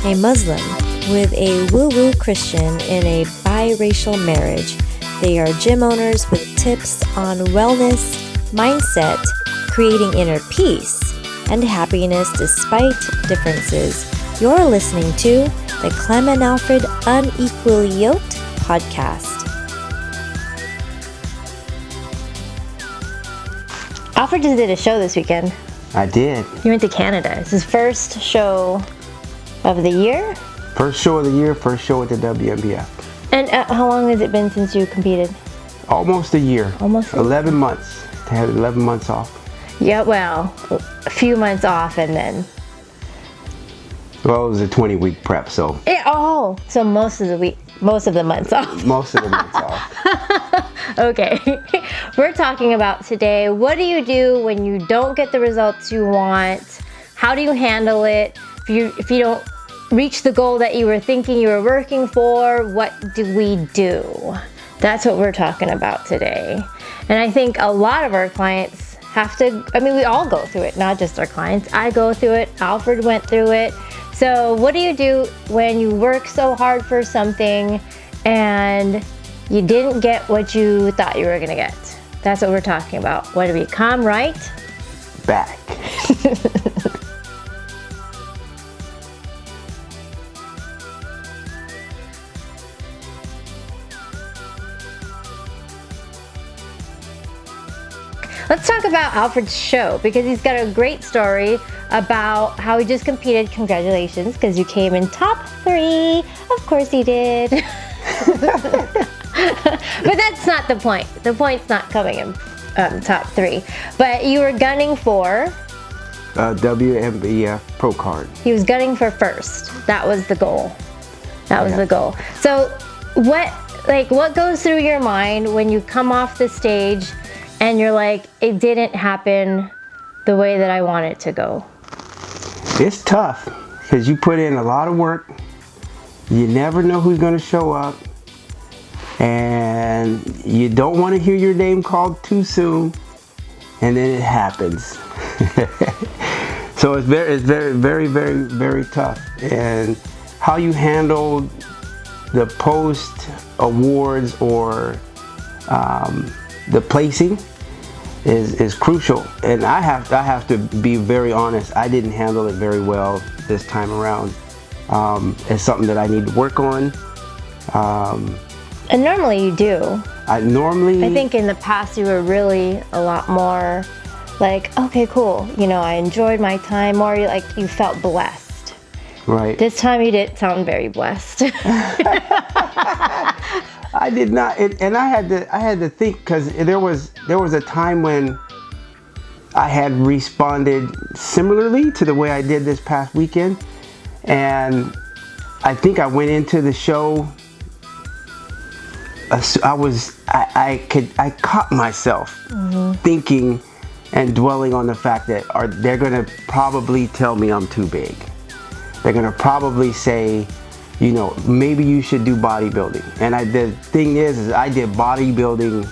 a Muslim with a woo-woo Christian in a biracial marriage. They are gym owners with tips on wellness, mindset, creating inner peace, and happiness despite differences. You're listening to the Clem and Alfred Unequally Yoked podcast. Alfred just did a show this weekend. I did. He went to Canada. It's his first show of the year? First show of the year, first show at the WNBF. And how long has it been since you competed? Almost a year. Almost 11 months. I had 11 months off. Yeah, well, a few months off and then... Well, it was a 20-week prep, so... So most of the months off. Most of the months off. Okay. We're talking about today, what do you do when you don't get the results you want? How do you handle it? If you don't reach the goal that you were thinking you were working for, what do we do? That's what we're talking about today. And I think a lot of our clients we all go through it, not just our clients. I go through it. Alfred went through it. So what do you do when you work so hard for something and you didn't get what you thought you were going to get? That's what we're talking about. What do we come right back? Let's talk about Alfred's show because he's got a great story about how he just competed. Congratulations, because you came in top 3. Of course he did. But that's not the point. The point's not coming in top 3. But you were gunning for... WNBF Pro Card. He was gunning for first. That was the goal. The goal. So what goes through your mind when you come off the stage and you're like, it didn't happen the way that I want it to go? It's tough because you put in a lot of work. You never know who's going to show up. And you don't want to hear your name called too soon. And then it happens. So it's very, very, very, very tough. And how you handle the post awards or the placing is crucial, and I have to be very honest. I didn't handle it very well this time around. It's something that I need to work on. And normally you do. I think in the past you were really a lot more like, okay, cool. I enjoyed my time, or you felt blessed. Right. This time you didn't sound very blessed. I did not, and I had to think, because there was a time when I had responded similarly to the way I did this past weekend, and I think I went into the show. I caught myself thinking and dwelling on the fact that they're gonna probably tell me I'm too big. They're gonna probably say, maybe you should do bodybuilding. And the thing is I did bodybuilding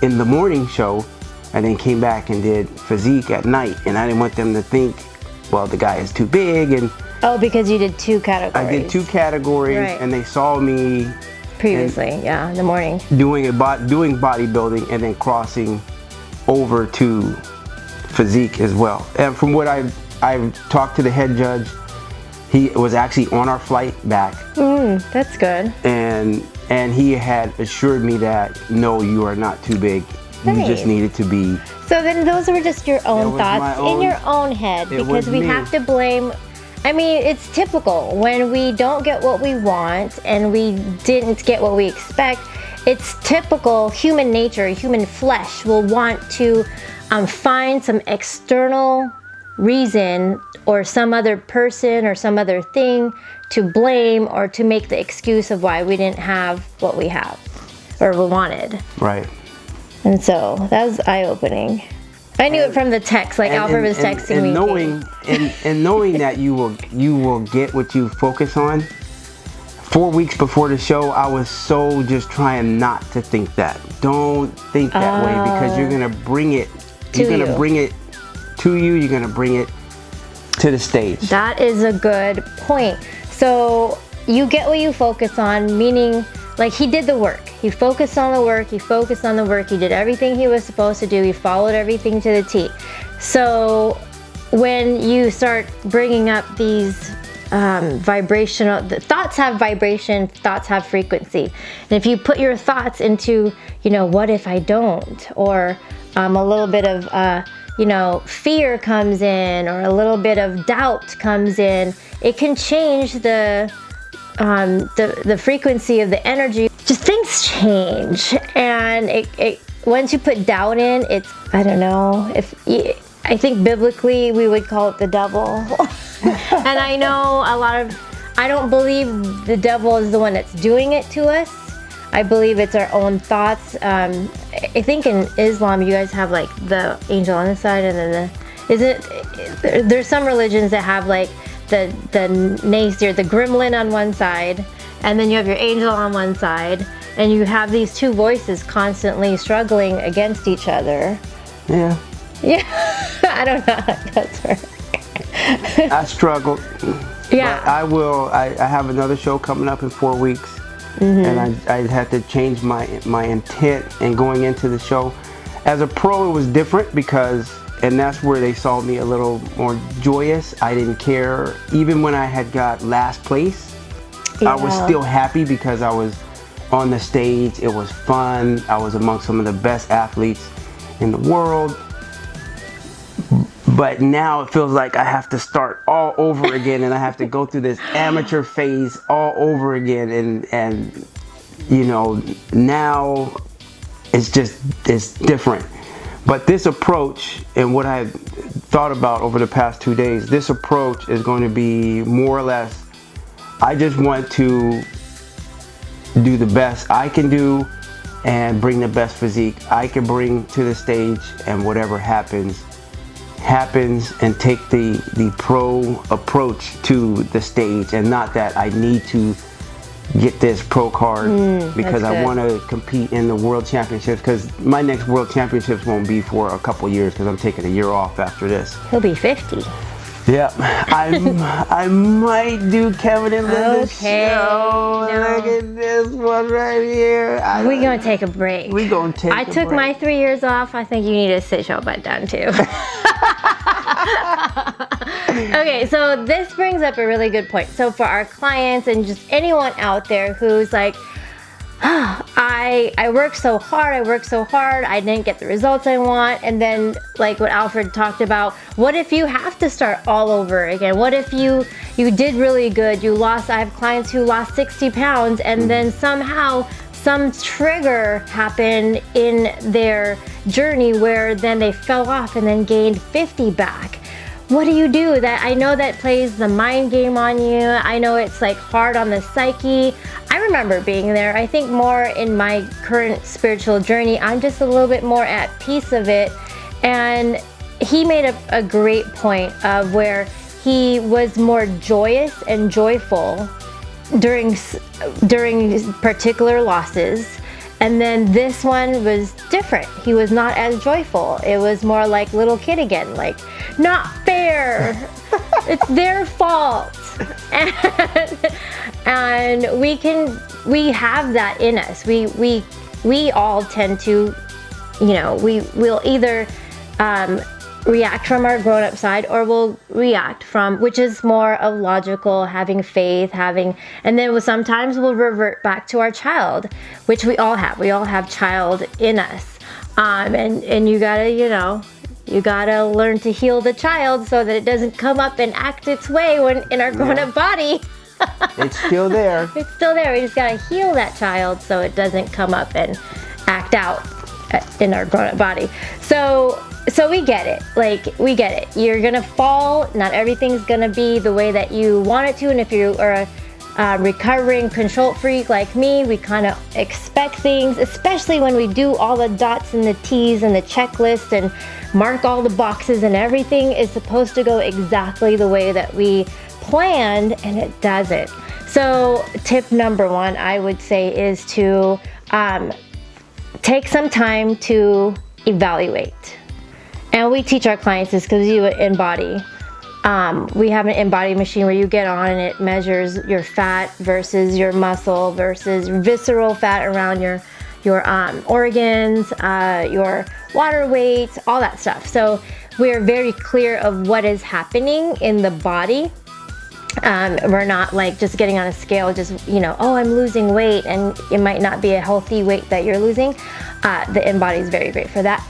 in the morning show and then came back and did physique at night. And I didn't want them to think, well, the guy is too big. And because you did 2 categories. I did 2 categories, right. And they saw me previously, in the morning. Doing bodybuilding and then crossing over to physique as well. And from what I talked to the head judge, he was actually on our flight back. That's good. And he had assured me that, no, you are not too big. Nice. You just needed to be. So then those were just your own thoughts in your own head, because we have to blame. It's typical when we don't get what we want and we didn't get what we expect. It's typical human nature, human flesh will want to find some external reason or some other person or some other thing to blame or to make the excuse of why we didn't have what we have or we wanted. Right. And so that was eye-opening. I knew it from the text, Alfred was texting me. Knowing that you will get what you focus on. 4 weeks before the show, I was so just trying not to think that. Don't think that way, because you're gonna bring it. You're gonna bring it to you. You're gonna bring it to the stage. That is a good point. So you get what you focus on, meaning like he did the work. He focused on the work, he focused on the work, he did everything he was supposed to do, he followed everything to the T. So when you start bringing up these vibrational, the thoughts have vibration, thoughts have frequency. And if you put your thoughts into, you know, what if I don't? Or a little bit of, you know, fear comes in, or a little bit of doubt comes in, it can change the frequency of the energy. Just things change, and it once you put doubt in, it's, I don't know, I think biblically we would call it the devil. And I know I don't believe the devil is the one that's doing it to us. I believe it's our own thoughts. I think in Islam you guys have like the angel on the side, and then there's some religions that have like the naysayer, the gremlin on one side, and then you have your angel on one side, and you have these two voices constantly struggling against each other. Yeah. Yeah. I don't know how that's right. I struggled. Yeah. But I have another show coming up in 4 weeks, and I had to change my intent in going into the show. As a pro, it was different because, and that's where they saw me a little more joyous. I didn't care. Even when I had got last place, I was still happy because I was on the stage. It was fun. I was among some of the best athletes in the world. But now it feels like I have to start all over again, and I have to go through this amateur phase all over again. And you know, now it's different. But this approach, and what I thought about over the past 2 days, this approach is going to be more or less, I just want to do the best I can do and bring the best physique I can bring to the stage, and whatever happens, and take the pro approach to the stage, and not that I need to get this pro card because I want to compete in the world championships, because my next world championships won't be for a couple years because I'm taking a year off after this. He'll be 50. Yep. I might do Kevin and Linda's show. No. Look at this one right here. We're going to take a break. We're going to take a break. I took my 3 years off. I think you need to sit your butt down too. Okay, so this brings up a really good point. So for our clients and just anyone out there who's like, I worked so hard, I didn't get the results I want, and then like what Alfred talked about, what if you have to start all over again? What if you did really good, I have clients who lost 60 pounds, and then somehow some trigger happened in their journey where then they fell off and then gained 50 back. What do you do? That I know that plays the mind game on you. I know it's like hard on the psyche. I remember being there. I think more in my current spiritual journey, I'm just a little bit more at peace of it. And he made a great point of where he was more joyous and joyful during particular losses. And then this one was different. He was not as joyful. It was more like little kid again, like, not fair. It's their fault. And we have that in us. We all tend to, you know, we'll either react from our grown-up side, or we'll react from, which is more of logical, having faith, and then sometimes we'll revert back to our child, which we all have child in us, and you gotta, you know, you gotta learn to heal the child so that it doesn't come up and act its way when in our grown-up body. It's still there. It's still there. We just gotta heal that child so it doesn't come up and act out in our grown-up body. So we get it. Like, we get it. You're gonna fall. Not everything's gonna be the way that you want it to. And if you are a recovering control freak like me, we kind of expect things, especially when we do all the dots and the T's and the checklist and mark all the boxes, and everything is supposed to go exactly the way that we planned, and it doesn't. So tip number one, I would say, is to take some time to evaluate. And we teach our clients this because you embody. We have an in-body machine where you get on and it measures your fat versus your muscle versus visceral fat around your organs, your water weight, all that stuff. So we're very clear of what is happening in the body. We're not like just getting on a scale, just, you know, oh, I'm losing weight, and it might not be a healthy weight that you're losing. The in-body is very great for that.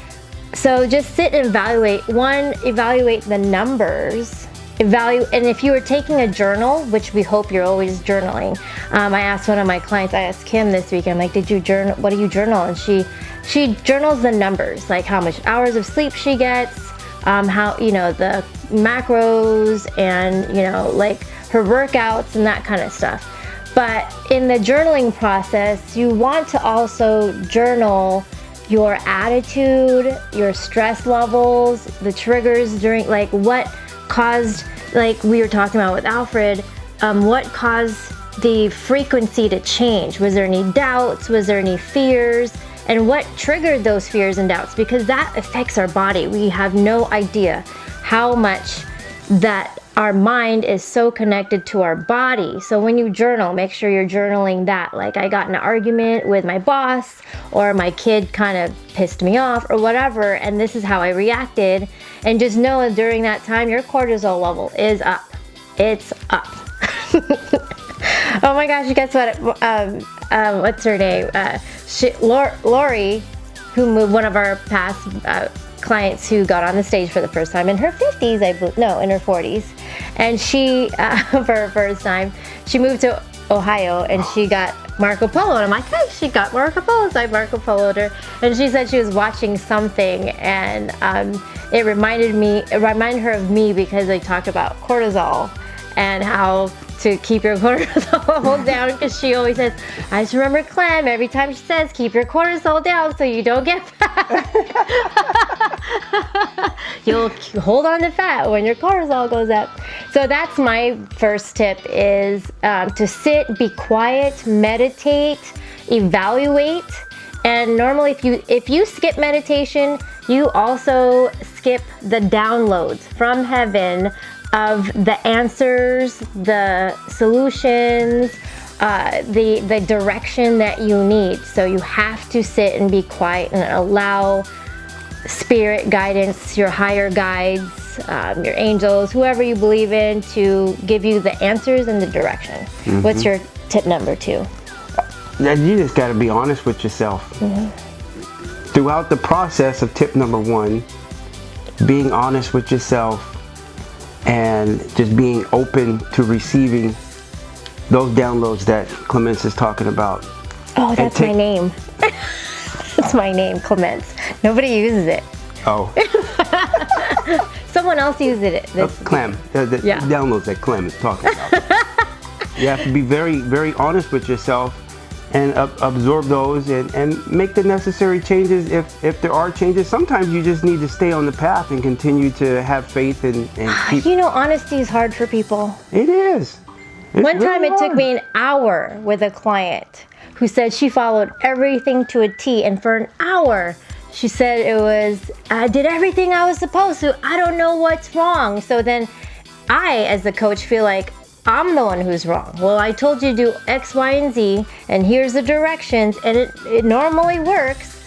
So just sit and evaluate. One, evaluate the numbers. And if you were taking a journal, which we hope you're always journaling. I asked one of my clients, I asked Kim this week, I'm like, did you journal? What do you journal? And she journals the numbers, like how much hours of sleep she gets, how, you know, the macros, and, you know, like her workouts and that kind of stuff. But in the journaling process, you want to also journal your attitude, your stress levels, the triggers during, like what caused, like we were talking about with Alfred, what caused the frequency to change? Was there any doubts? Was there any fears? And what triggered those fears and doubts? Because that affects our body. We have no idea how much that our mind is so connected to our body. So when you journal, make sure you're journaling that. Like, I got in an argument with my boss, or my kid kind of pissed me off, or whatever, and this is how I reacted. And just know that during that time, your cortisol level is up. It's up. Oh my gosh, guess what? What's her name? Lori, who moved, one of our past clients who got on the stage for the first time in her 50s, in her 40s. And she, for her first time, she moved to Ohio and she got Marco Polo. And I'm like, hey, she got Marco Polo. So I Marco Polo'd her. And she said she was watching something, and it reminded her of me, because they talked about cortisol and how to keep your cortisol down, because she always says, I just remember Clem, every time she says, keep your cortisol down so you don't get fat. You'll hold on to fat when your cortisol goes up. So that's my first tip, is to sit, be quiet, meditate, evaluate. And normally if you skip meditation, you also skip the downloads from heaven of the answers, the solutions, the direction that you need. So you have to sit and be quiet and allow spirit guidance, your higher guides, your angels, whoever you believe in, to give you the answers and the direction. Mm-hmm. What's your tip number 2? You just got to be honest with yourself. Mm-hmm. Throughout the process of tip number 1, being honest with yourself and just being open to receiving those downloads that Clemence is talking about. Oh, that's my name. That's my name, Clemence. Nobody uses it. Oh. Someone else uses it. Clem. The downloads that Clem is talking about. You have to be very, very honest with yourself and absorb those and make the necessary changes if there are changes. Sometimes you just need to stay on the path and continue to have faith and keep... You know, honesty is hard for people. It is. One time it took me an hour with a client who said she followed everything to a T, and for an hour she said I did everything I was supposed to. I don't know what's wrong. So then I, as the coach, feel like I'm the one who's wrong. Well, I told you to do X, Y, and Z, and here's the directions, and it normally works.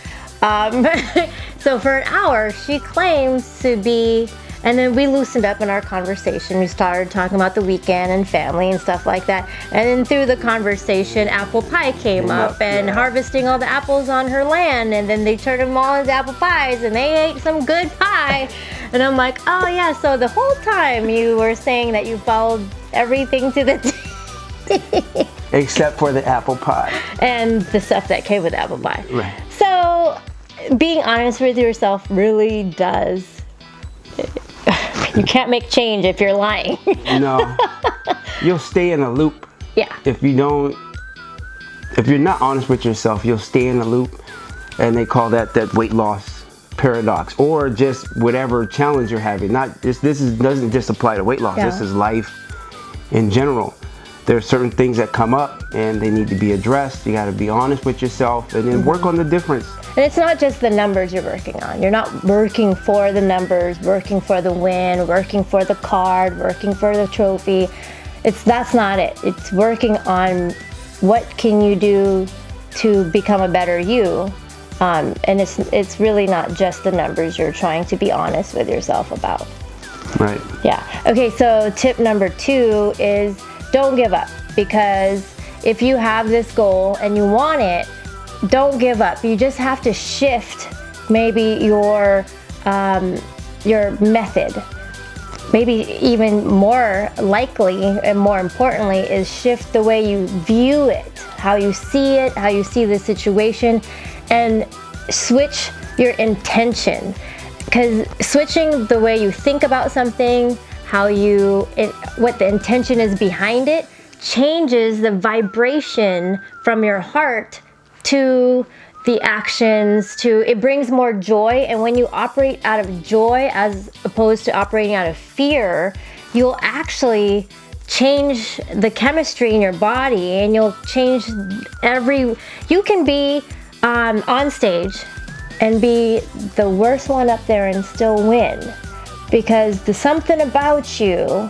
So for an hour, she claims to be, and then we loosened up in our conversation. We started talking about the weekend and family and stuff like that. And then through the conversation, apple pie came up, and harvesting all the apples on her land, and then they turned them all into apple pies, and they ate some good pie. And I'm like, oh yeah, so the whole time you were saying that you followed everything to the T. Except for the apple pie. And the stuff that came with apple pie. Right. So being honest with yourself really does. You can't make change if you're lying. No. You'll stay in a loop. Yeah. If you're not honest with yourself, you'll stay in a loop. And they call that weight loss paradox, or just whatever challenge you're having. Doesn't just apply to weight loss. Yeah. This is life in general. There are certain things that come up and they need to be addressed. You got to be honest with yourself and then work on the difference. And it's not just the numbers you're working on. You're not working for the numbers, working for the win, working for the card, working for the trophy. That's not it. It's working on what can you do to become a better you. And it's really not just the numbers. You're trying to be honest with yourself about. Right. Yeah. Okay, so tip number 2 is don't give up, because if you have this goal and you want it, don't give up. You just have to shift maybe your method. Maybe even more likely and more importantly is shift the way you view it, how you see it, how you see the situation, and switch your intention. Because switching the way you think about something, what the intention is behind it, changes the vibration from your heart to the actions, it brings more joy. And when you operate out of joy as opposed to operating out of fear, you'll actually change the chemistry in your body, and you'll change you can be on stage and be the worst one up there and still win, because something about you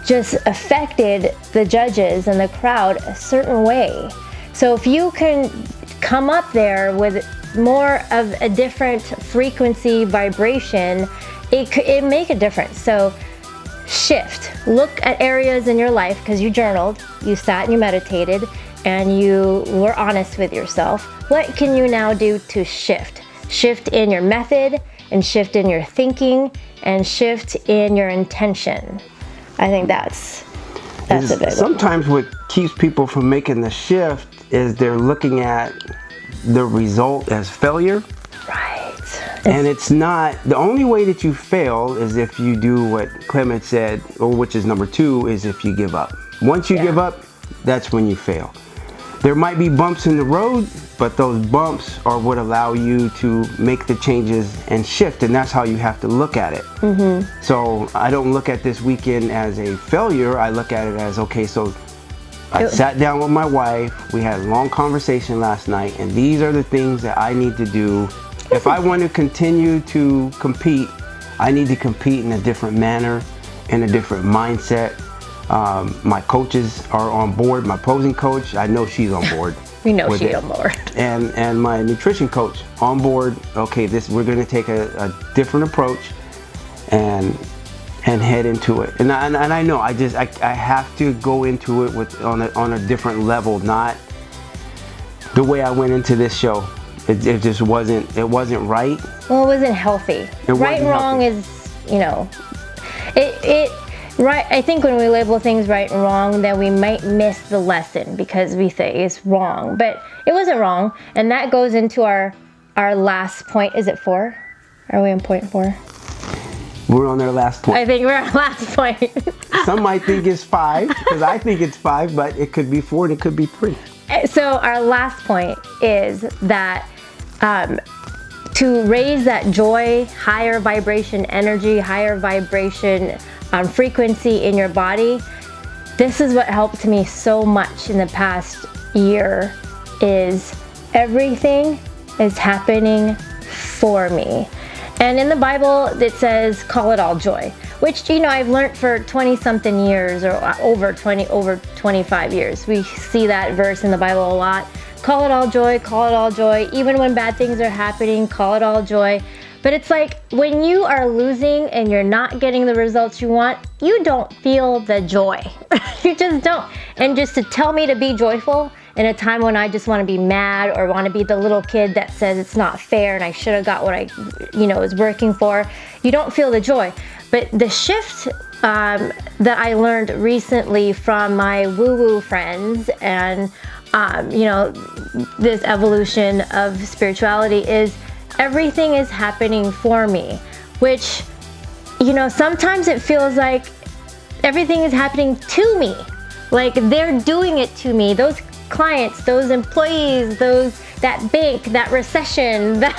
just affected the judges and the crowd a certain way. So if you can come up there with more of a different frequency vibration, it make a difference. So shift, look at areas in your life, because you journaled, you sat and you meditated, and you were honest with yourself. What can you now do to shift? Shift in your method, and shift in your thinking, and shift in your intention. I think that's a big one. Sometimes what keeps people from making the shift is they're looking at the result as failure. Right. And it's not, the only way that you fail is if you do what Clement said, or which is number 2, is if you give up. Once you give up, that's when you fail. There might be bumps in the road, but those bumps are what allow you to make the changes and shift, and that's how you have to look at it. Mm-hmm. So I don't look at this weekend as a failure. I look at it as, okay, so I sat down with my wife, we had a long conversation last night, and these are the things that I need to do. If I want to continue to compete, I need to compete in a different manner, in a different mindset. My coaches are on board. My posing coach, I know she's on board. We know she's on board. And my nutrition coach on board. Okay, we're going to take a different approach and head into it. And I know I have to go into it on a different level, not the way I went into this show. It just wasn't right. Well, it wasn't healthy. Right and wrong is, right. I think when we label things right and wrong, then we might miss the lesson because we say it's wrong, but it wasn't wrong. And that goes into our last point. Is it 4? Are we on point 4? We're on our last point. I think we're on last point. Some might think it's 5, because I think it's 5, but it could be 4 and it could be 3. So our last point is that to raise that joy, higher vibration energy, higher vibration frequency in your body, this is what helped me so much in the past year, is everything is happening for me. And in the Bible, it says, call it all joy, which, I've learned for 20 something years, or over 25 years. We see that verse in the Bible a lot. Call it all joy, call it all joy. Even when bad things are happening, call it all joy. But it's like when you are losing and you're not getting the results you want, you don't feel the joy. You just don't. And just to tell me to be joyful in a time when I just want to be mad or want to be the little kid that says it's not fair and I should have got what I, was working for, you don't feel the joy. But the shift that I learned recently from my woo-woo friends and, this evolution of spirituality is everything is happening for me, which, sometimes it feels like everything is happening to me. Like they're doing it to me. Those clients, those employees, that bank, that recession, that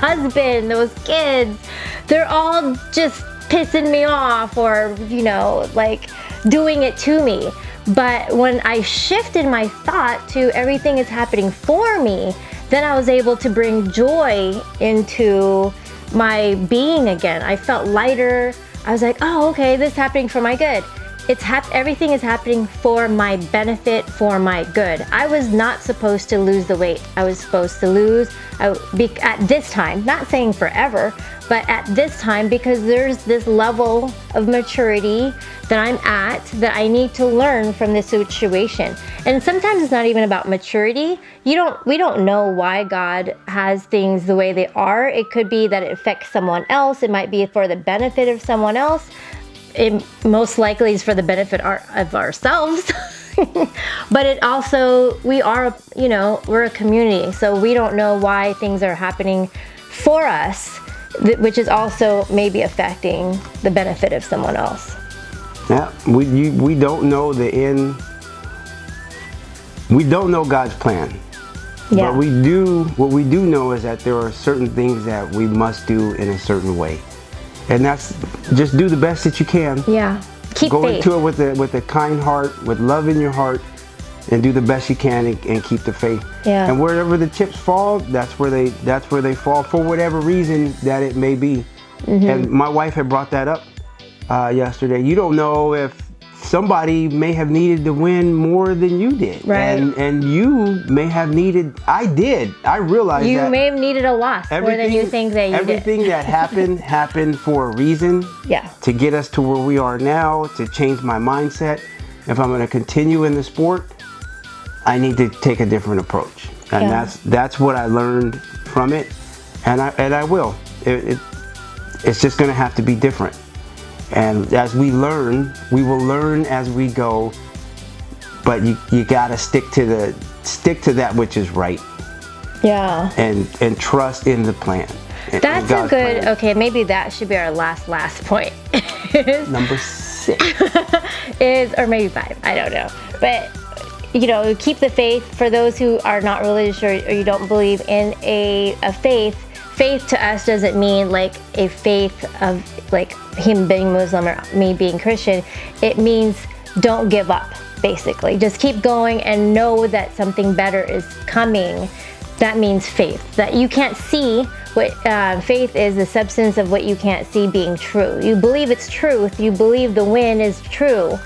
husband, those kids, they're all just pissing me off or, doing it to me. But when I shifted my thought to everything is happening for me, then I was able to bring joy into my being again. I felt lighter. I was like, oh, okay, this is happening for my good. Everything is happening for my benefit, for my good. I was not supposed to lose the weight. I was supposed to lose at this time, not saying forever, but at this time, because there's this level of maturity that I'm at that I need to learn from this situation. And sometimes it's not even about maturity. We don't know why God has things the way they are. It could be that it affects someone else. It might be for the benefit of someone else. It most likely is for the benefit of ourselves. But it also, we're a community, so we don't know why things are happening for us, which is also maybe affecting the benefit of someone else. Yeah, we don't know the end. We don't know God's plan. Yeah. But what we do know is that there are certain things that we must do in a certain way. And that's just do the best that you can. Yeah. Keep Go faith. into it with a kind heart, with love in your heart, and do the best you can and keep the faith. Yeah. And wherever the chips fall, that's where they fall for whatever reason that it may be. Mm-hmm. And my wife had brought that up yesterday. You don't know if somebody may have needed to win more than you did. Right. And you may have needed, I realized you that may have needed a loss more than you think that you did. Everything that happened for a reason. Yeah. To get us to where we are now, to change my mindset. If I'm going to continue in the sport, I need to take a different approach. And that's what I learned from it. And I will. It's just going to have to be different. And as we learn, we will learn as we go. But you got to stick to that which is right. Yeah. And trust in the plan. That's a good, okay, maybe that should be our last point. Number 6. Or maybe 5, I don't know. But, keep the faith. For those who are not religious or you don't believe in a faith, faith to us doesn't mean like a faith of like him being Muslim or me being Christian. It means don't give up, basically. Just keep going and know that something better is coming. That means faith. That you can't see. What faith is the substance of what you can't see being true. You believe it's truth. You believe the win is true.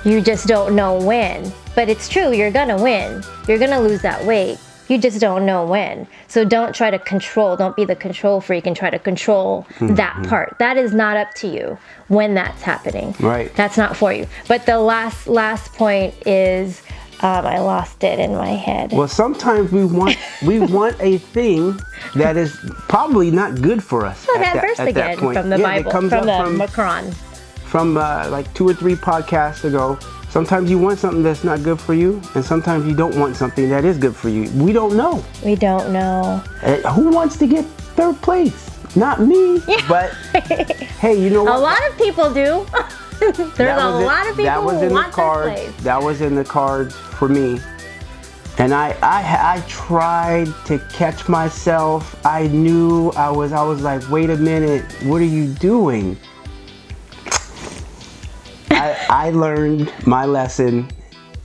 You just don't know when. But it's true. You're gonna win. You're gonna lose that weight. You just don't know when. So don't try to control. Don't be the control freak and try to control that part. That is not up to you when that's happening. Right. That's not for you. But the last point is, I lost it in my head. Well, sometimes we want a thing that is probably not good for us. So that verse again from the Bible, from the Quran. From like 2 or 3 podcasts ago. Sometimes you want something that's not good for you, and sometimes you don't want something that is good for you. We don't know. We don't know. Who wants to get 3rd place? Not me. Yeah. But hey, you know what? A lot of people do. There's a lot of people who want 3rd place. That was in the cards for me. And I tried to catch myself. I knew I was like, wait a minute, what are you doing? I learned my lesson,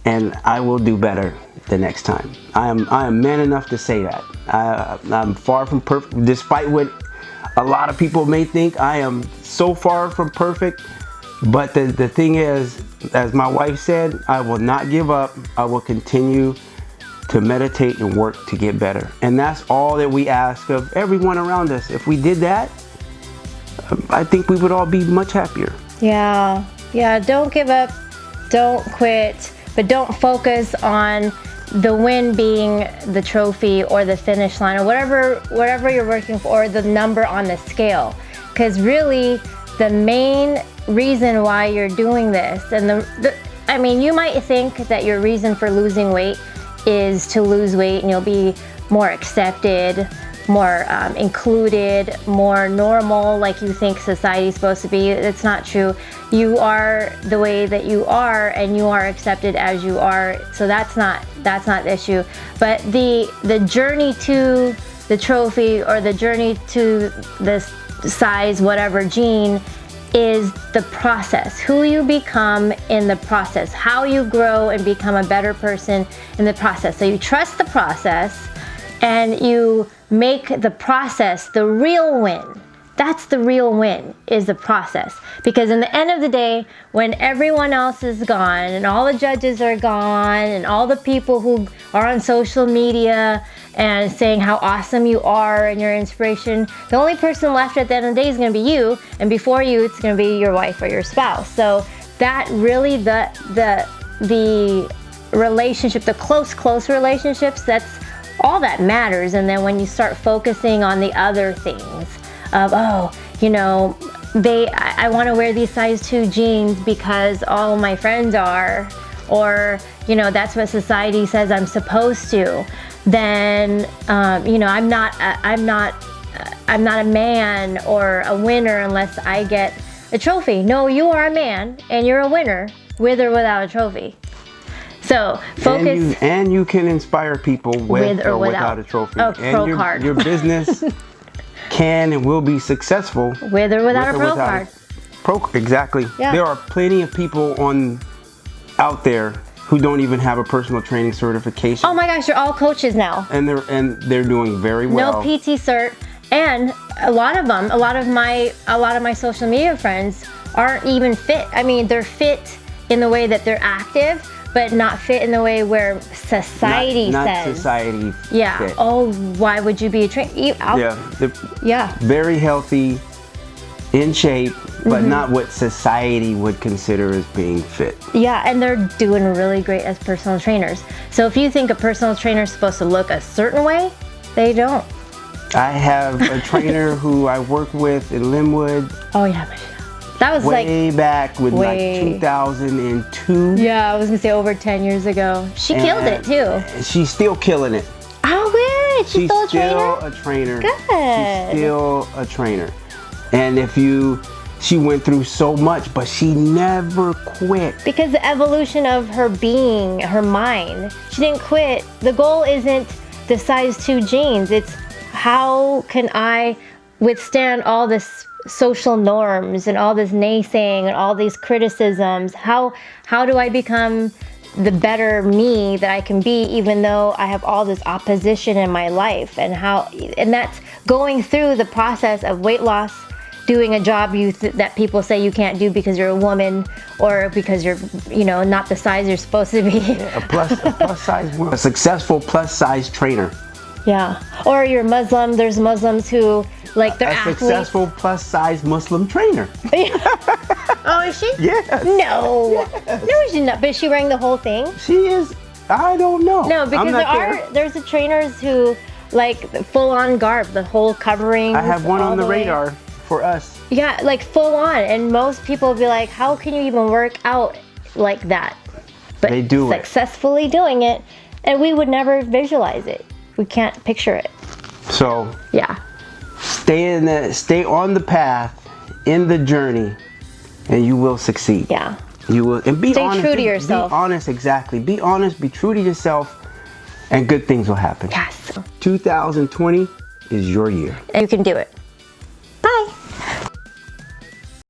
and I will do better the next time. I am man enough to say that. I'm far from perfect, despite what a lot of people may think. I am so far from perfect. But the thing is, as my wife said, I will not give up. I will continue to meditate and work to get better. And that's all that we ask of everyone around us. If we did that, I think we would all be much happier. Yeah, don't give up, don't quit, but don't focus on the win being the trophy or the finish line or whatever you're working for, or the number on the scale. Because really, the main reason why you're doing this, and you might think that your reason for losing weight is to lose weight and you'll be more accepted, more included, more normal, like you think society's supposed to be. It's not true. You are the way that you are, and you are accepted as you are. So that's not the issue. But the journey to the trophy, or the journey to the size, whatever gene, is the process. Who you become in the process, how you grow and become a better person in the process. So you trust the process. and you make the process the real win. That's the real win, is the process. Because in the end of the day, when everyone else is gone and all the judges are gone and all the people who are on social media and saying how awesome you are and your inspiration, the only person left at the end of the day is going to be you, and before you it's going to be your wife or your spouse. So that really, the relationship, the close relationships, that's all that matters. And then when you start focusing on the other things of, oh, you know, I want to wear these size 2 jeans because all my friends are, or, you know, that's what society says I'm supposed to, then, you know, I'm not a man or a winner unless I get a trophy. No, you are a man and you're a winner with or without a trophy. So focus. And you can inspire people with or without a trophy. A pro card. Your business can and will be successful with or without a pro card. Exactly. Yeah. There are plenty of people out there who don't even have a personal training certification. Oh my gosh, they're all coaches now. And they're doing very well. No PT cert, and a lot of my social media friends aren't even fit. I mean, they're fit in the way that they're active, but not fit in the way where society not says. Society. Yeah. Fit. Oh, why would you be a trainer? Yeah. Very healthy, in shape, but not what society would consider as being fit. Yeah, and they're doing really great as personal trainers. So if you think a personal trainer is supposed to look a certain way, they don't. I have a trainer who I work with in Linwood. Oh yeah, that was way back with like 2002. Yeah, I was gonna say over 10 years ago. She killed it too. She's still killing it. Oh good, she's still a trainer. Good. She's still a trainer. And she went through so much, but she never quit. Because the evolution of her being, her mind, she didn't quit. The goal isn't the size 2 jeans. It's how can I withstand all this social norms and all this naysaying and all these criticisms? How do I become the better me that I can be, even though I have all this opposition in my life? And that's going through the process of weight loss, doing a job that people say you can't do because you're a woman or because you're, you know, not the size you're supposed to be. Yeah, a plus size woman. A successful plus size trainer. Yeah. Or you're Muslim. There's Muslims who, like, they're athletes. Successful plus size Muslim trainer. Oh, is she? Yes. No. Yes. No, she's not. But is she wearing the whole thing? She is. I don't know. No, because there's the trainers who, like, full on garb, the whole covering. I have one on the radar for us. Yeah, like full on. And most people will be like, how can you even work out like that? But they do successfully doing it, and we would never visualize it. We can't picture it. So yeah, stay on the path, in the journey, and you will succeed. Yeah, you will. And be honest. Stay true to yourself. Be honest, exactly. Be honest. Be true to yourself, and good things will happen. Yes. 2020 is your year. And you can do it.